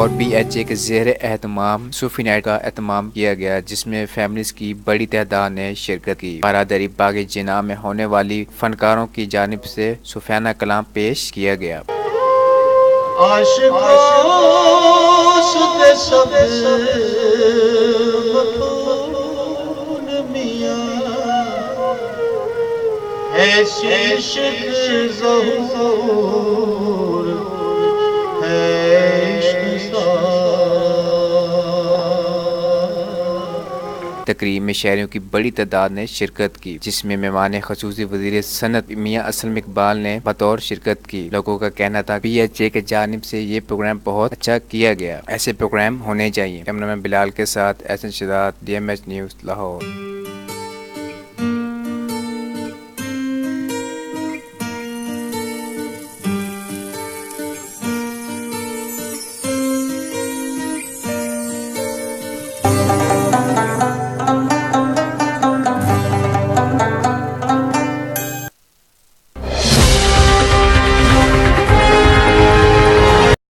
और BHA के ज़ेर एहतमाम सूफी नाइट का एहतमाम किया गया, जिसमें फैमिलीज की बड़ी तादाद ने शिरकत की। बारादरी बाग जिना में होने वाली फनकारों की जानिब से सूफियाना कलाम पेश किया गया। तकरीब में शहरियों की बड़ी तादाद ने शिरकत की, जिसमें मेहमान खसूसी वज़ीर सनत मियाँ असलम इकबाल ने बतौर शिरकत की। लोगों का कहना था BHA के जानिब से ये प्रोग्राम बहुत अच्छा किया गया, ऐसे प्रोग्राम होने चाहिए। कैमरामैन बिलाल के साथ एहसन शहजाद, DMH न्यूज़, लाहौर।